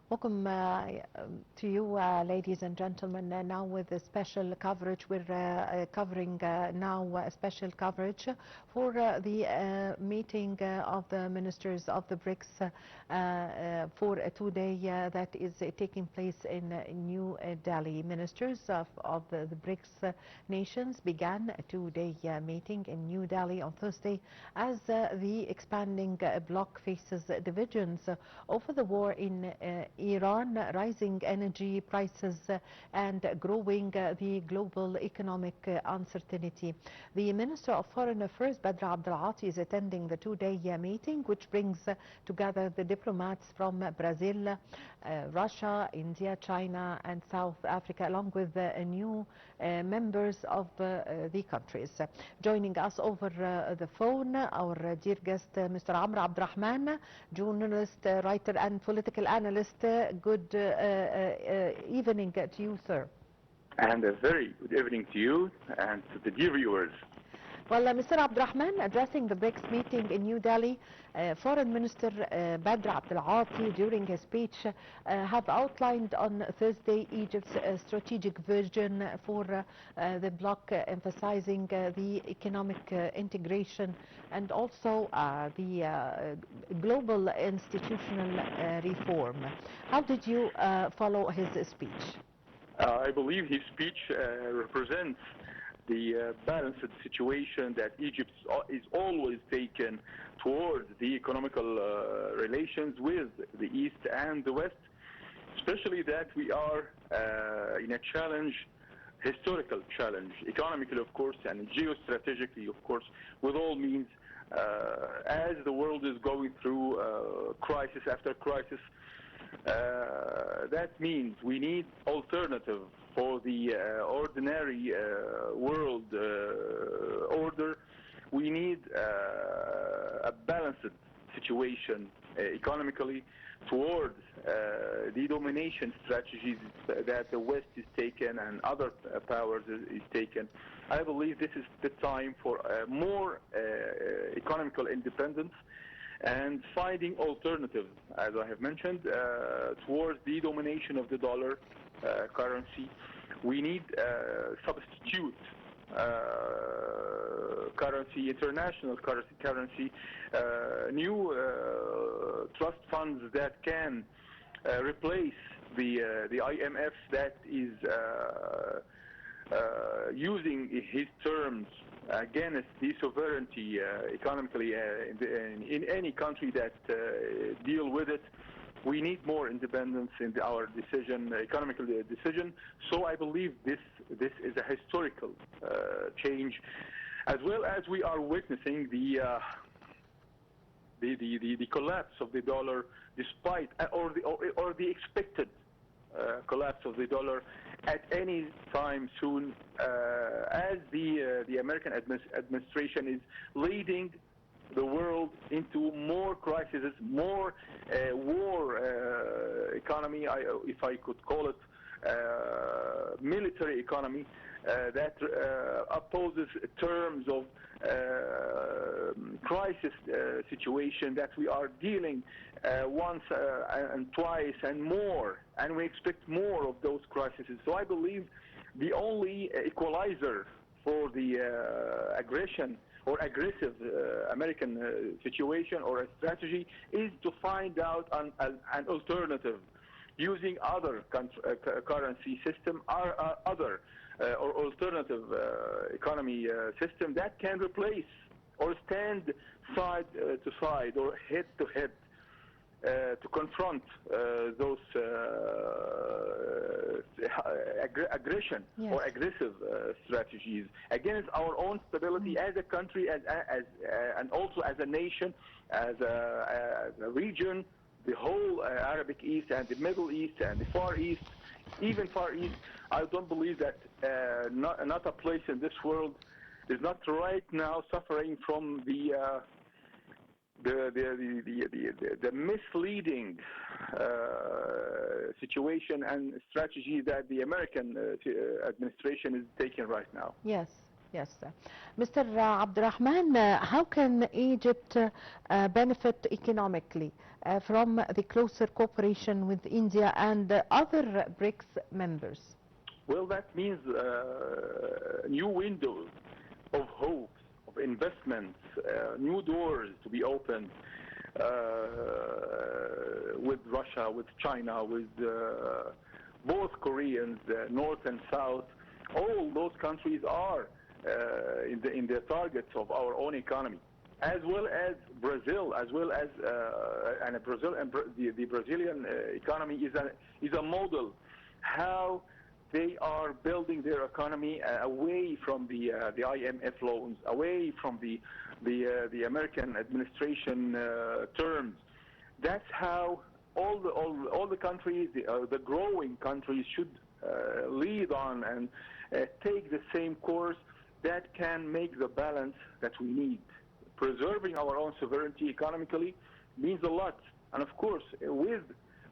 Welcome to you, ladies and gentlemen. Now with a special coverage, we're covering now a special coverage for the meeting of the ministers of the BRICS for a two-day that is taking place in New Delhi. Ministers of the BRICS nations began a two-day meeting in New Delhi on Thursday as the expanding bloc faces divisions over the war in Iran, rising energy prices, and growing the global economic uncertainty. The Minister of Foreign Affairs, Amr Abdel Rahman, is attending the two-day meeting, which brings together the diplomats from Brazil, Russia, India, China, and South Africa, along with new members of the countries. Joining us over the phone, our dear guest, Mr. Amr Abdel Rahman, journalist, writer, and political analyst. Good evening to you, sir. And a very good evening to you and to the dear viewers. Well, Mr. Abdel Rahman, addressing the BRICS meeting in New Delhi, Foreign Minister Amr Abdel Rahman, during his speech, have outlined on Thursday Egypt's strategic vision for the bloc, emphasizing the economic integration and also the global institutional reform. How did you follow his speech? I believe his speech represents the balanced situation that Egypt is always taken towards the economical relations with the East and the West, especially that we are in a challenge, historical challenge, economically of course, and geostrategically of course, with all means, as the world is going through crisis after crisis. That means we need alternative for the ordinary world order. We need a balanced situation economically towards the domination strategies that the West is taken and other powers is taken. I believe this is the time for more economical independence and finding alternatives, as I have mentioned, towards the domination of the dollar currency. We need substitute currency, international currency, new trust funds that can replace the IMF that is using his terms against the sovereignty economically in any country that deal with it. We need more independence in our decision, economical decision. So I believe this is a historical change, as well as we are witnessing the collapse of the dollar, despite or the expected collapse of the dollar at any time soon, as the American administration is leading the world into more crises, more war economy, if I could call it, military economy, that opposes terms of crisis situation that we are dealing once and twice and more, and we expect more of those crises. So I believe the only equalizer for the aggression or aggressive American situation or a strategy is to find out an alternative using other currency system or other or alternative economy system that can replace or stand side to side or head to head to confront those aggression or aggressive strategies against our own stability as a country, and also as a nation, as a region, the whole Arabic East and the Middle East and the Far East, even Far East. I don't believe that not a place in this world is not right now suffering from the misleading situation and strategy that the American administration is taking right now. Yes. Yes. Mr. Abdurrahman, how can Egypt benefit economically from the closer cooperation with India and other BRICS members? Well, that means new windows of hope, of investments, new doors to be opened with Russia, with China, with both Koreans, North and South. All those countries are in the targets of our own economy, as well as Brazil, as well as the Brazilian economy is a model how they are building their economy away from the IMF loans, away from the American administration terms. That's how all the countries, the growing countries, should lead on and take the same course that can make the balance that we need. Preserving our own sovereignty economically means a lot. And of course, with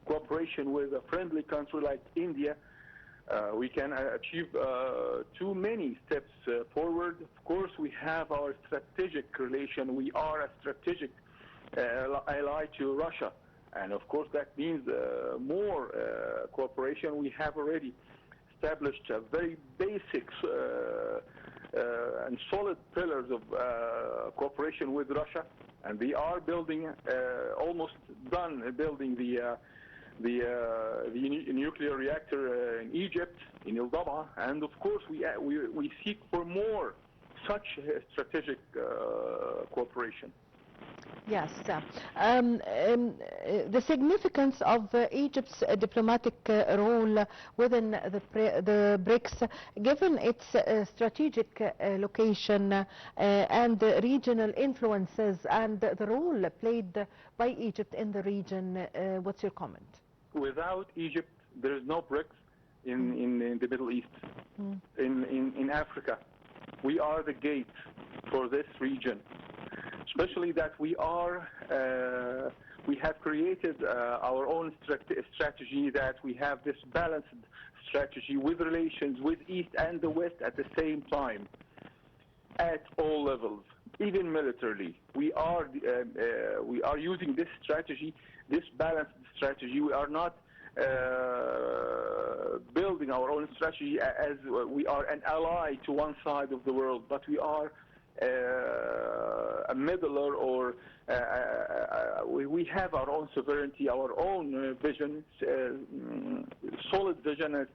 cooperation with a friendly country like India, we can achieve too many steps forward. Of course, we have our strategic relation. We are a strategic ally to Russia. And of course, that means more cooperation. We have already established very basic and solid pillars of cooperation with Russia, and we are building, almost done building the nuclear reactor in Egypt, in El Dab'a, and of course we seek for more such strategic cooperation. Yes. The significance of Egypt's diplomatic role within the BRICS, given its strategic location and regional influences and the role played by Egypt in the region, what's your comment? Without Egypt, there is no BRICS in the Middle East, in Africa. We are the gate for this region. Especially that we have created our own strategy, that we have this balanced strategy with relations with East and the West at the same time, at all levels, even militarily. We are using this strategy, this balanced strategy. We are not building our own strategy as we are an ally to one side of the world, but we are a middler, or we have our own sovereignty, our own vision, solid vision,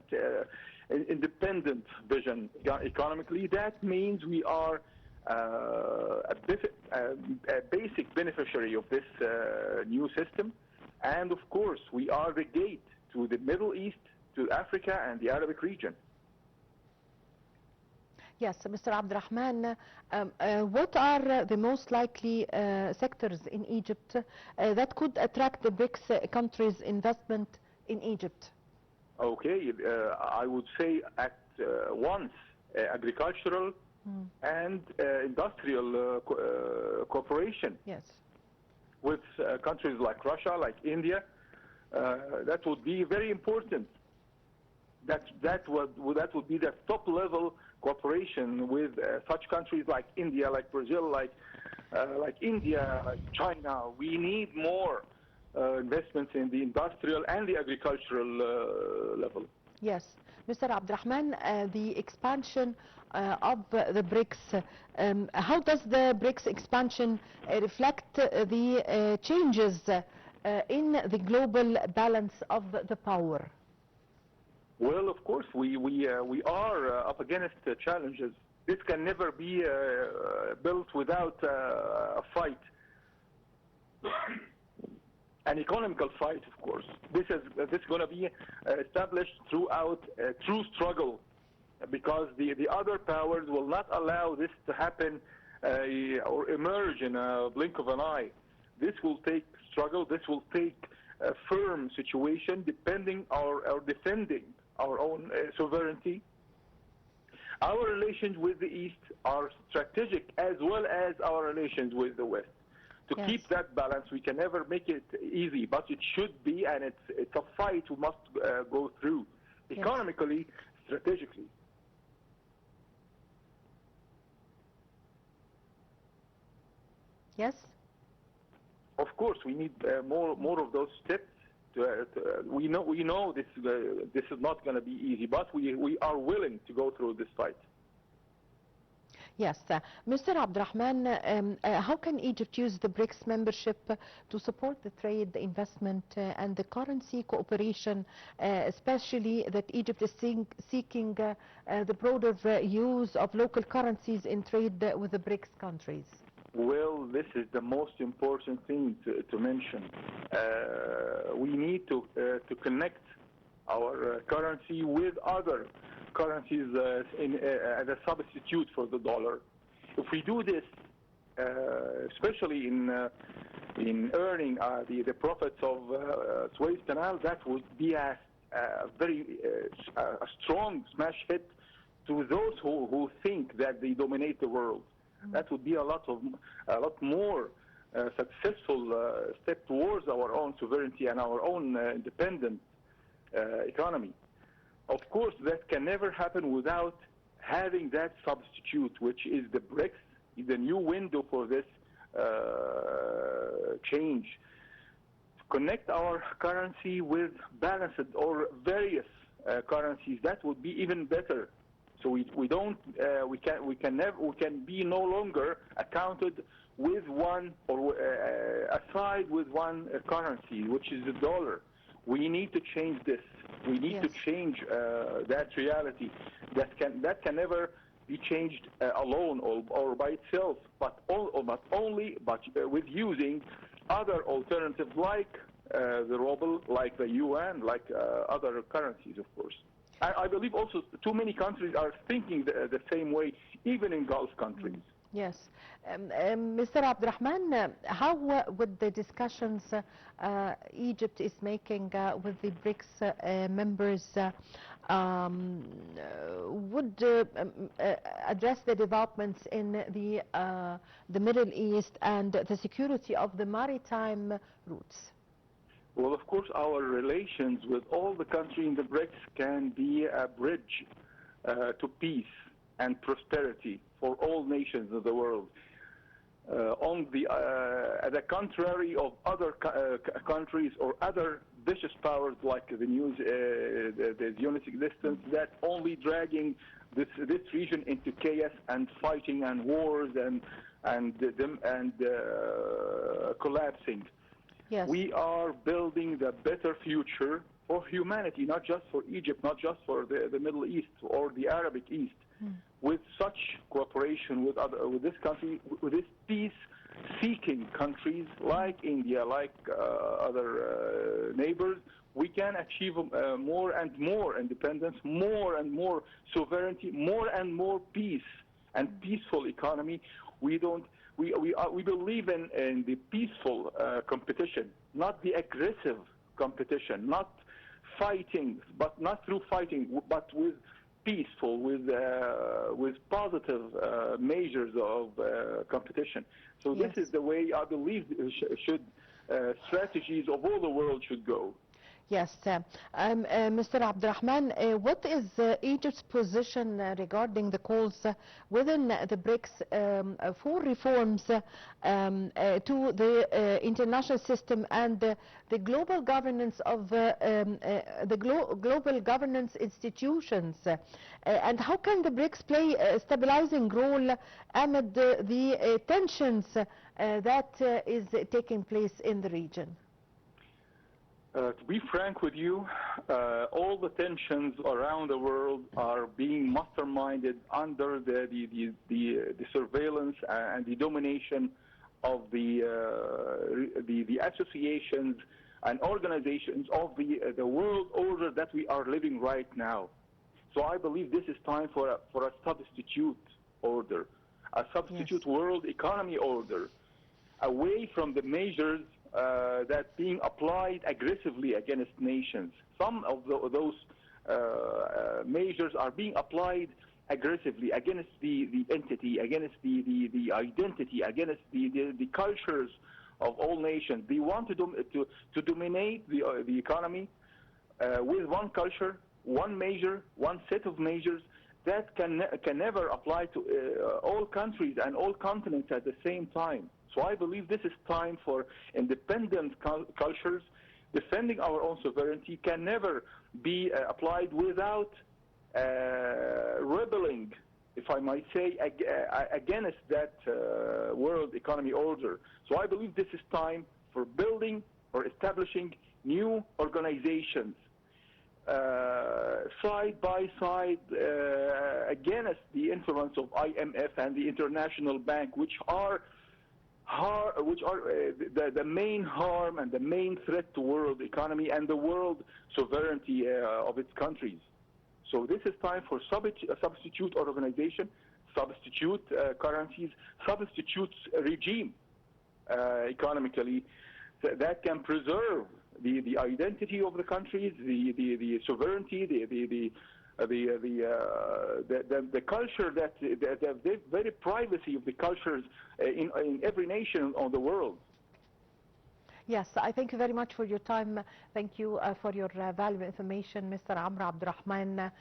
independent vision economically. That means we are a basic beneficiary of this new system, and of course we are the gate to the Middle East, to Africa and the Arabic region. Yes, Mr. Abdurrahman, what are the most likely sectors in Egypt that could attract the BRICS countries' investment in Egypt? Okay, I would say at once agricultural and industrial cooperation. Yes. With countries like Russia, like India, that would be very important. That would be the top level cooperation with such countries like India, like Brazil, like India, like China. We need more investments in the industrial and the agricultural level. Yes. Mr. Abdurrahman, the expansion of the BRICS, how does the BRICS expansion reflect the changes in the global balance of the power? Well, of course, we are up against challenges. This can never be built without a fight, an economical fight, of course. This is going to be established throughout a true struggle, because the other powers will not allow this to happen or emerge in a blink of an eye. This will take struggle. This will take a firm situation, defending our own sovereignty. Our relations with the East are strategic, as well as our relations with the West. To keep that balance, we can never make it easy, but it should be, and it's a fight we must go through, economically, strategically. Yes? Of course, we need more of those steps. We know this is not going to be easy, but we are willing to go through this fight. Yes. Mr. Abdel Rahman, how can Egypt use the BRICS membership to support the trade, the investment, and the currency cooperation, especially that Egypt is seeking the broader use of local currencies in trade with the BRICS countries? Well, this is the most important thing to mention. We need to connect our currency with other currencies as a substitute for the dollar. If we do this, especially in earning the profits of Suez Canal, that would be a very strong smash hit to those who think that they dominate the world. That would be a lot more successful step towards our own sovereignty and our own independent economy. Of course, that can never happen without having that substitute, which is the BRICS, the new window for this change. Connect our currency with balanced or various currencies. That would be even better. So we can be no longer accounted with one or aside with one currency, which is the dollar. We need to change this. We need to change that reality. That can never be changed alone or by itself, but with using other alternatives like the ruble, like the yuan, like other currencies, of course. I believe also too many countries are thinking the same way, even in Gulf countries. Yes. Mr. Abdel Rahman, how would the discussions Egypt is making with the BRICS members would address the developments in the Middle East and the security of the maritime routes? Well, of course, our relations with all the countries in the BRICS can be a bridge to peace and prosperity for all nations of the world. On the contrary of other countries or other vicious powers like the Zionist existence that only dragging this region into chaos and fighting and wars and collapsing. Yes. We are building the better future for humanity, not just for Egypt, not just for the Middle East or the Arabic East. With such cooperation with this country, with these peace-seeking countries like India, like other neighbors, we can achieve more and more independence, more and more sovereignty, more and more peace and peaceful economy. We believe in the peaceful competition, not the aggressive competition, not fighting, but not through fighting, but with peaceful, with positive measures of competition. So this is the way I believe strategies of all the world should go. Yes. Mr. Abdel Rahman, what is Egypt's position regarding the calls within the BRICS for reforms to the international system and the global governance of the global governance institutions? And how can the BRICS play a stabilizing role amid the tensions that is taking place in the region? To be frank with you, all the tensions around the world are being masterminded under the surveillance and the domination of the associations and organizations of the world order that we are living right now. So I believe this is time for a substitute order, a substitute world economy order, away from the measures that being applied aggressively against nations. Some of those measures are being applied aggressively against the entity, against the identity, against the cultures of all nations. They want to dominate the economy with one culture, one measure, one set of measures, that can never apply to all countries and all continents at the same time. So I believe this is time for independent cultures. Defending our own sovereignty can never be applied without rebelling, if I might say, against that world economy order. So I believe this is time for building or establishing new organizations side by side against the influence of IMF and the International Bank, which are the main harm and the main threat to world economy and the world sovereignty of its countries. So this is time for substitute organization, substitute currencies, substitute regime economically that can preserve the identity of the countries, the sovereignty, the culture, the very privacy of the cultures in every nation on the world. Yes, I thank you very much for your time. Thank you for your valuable information, Mr. Amr Abdel Rahman,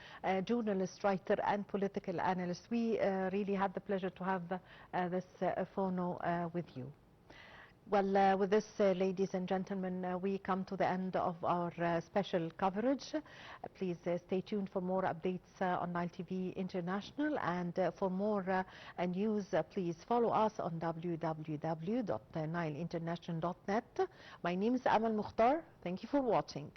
journalist, writer, and political analyst. We really had the pleasure to have this phono with you. Well, with this, ladies and gentlemen, we come to the end of our special coverage. Please stay tuned for more updates on Nile TV International, and for more news, please follow us on www.nileinternational.net. My name is Amal Mukhtar. Thank you for watching.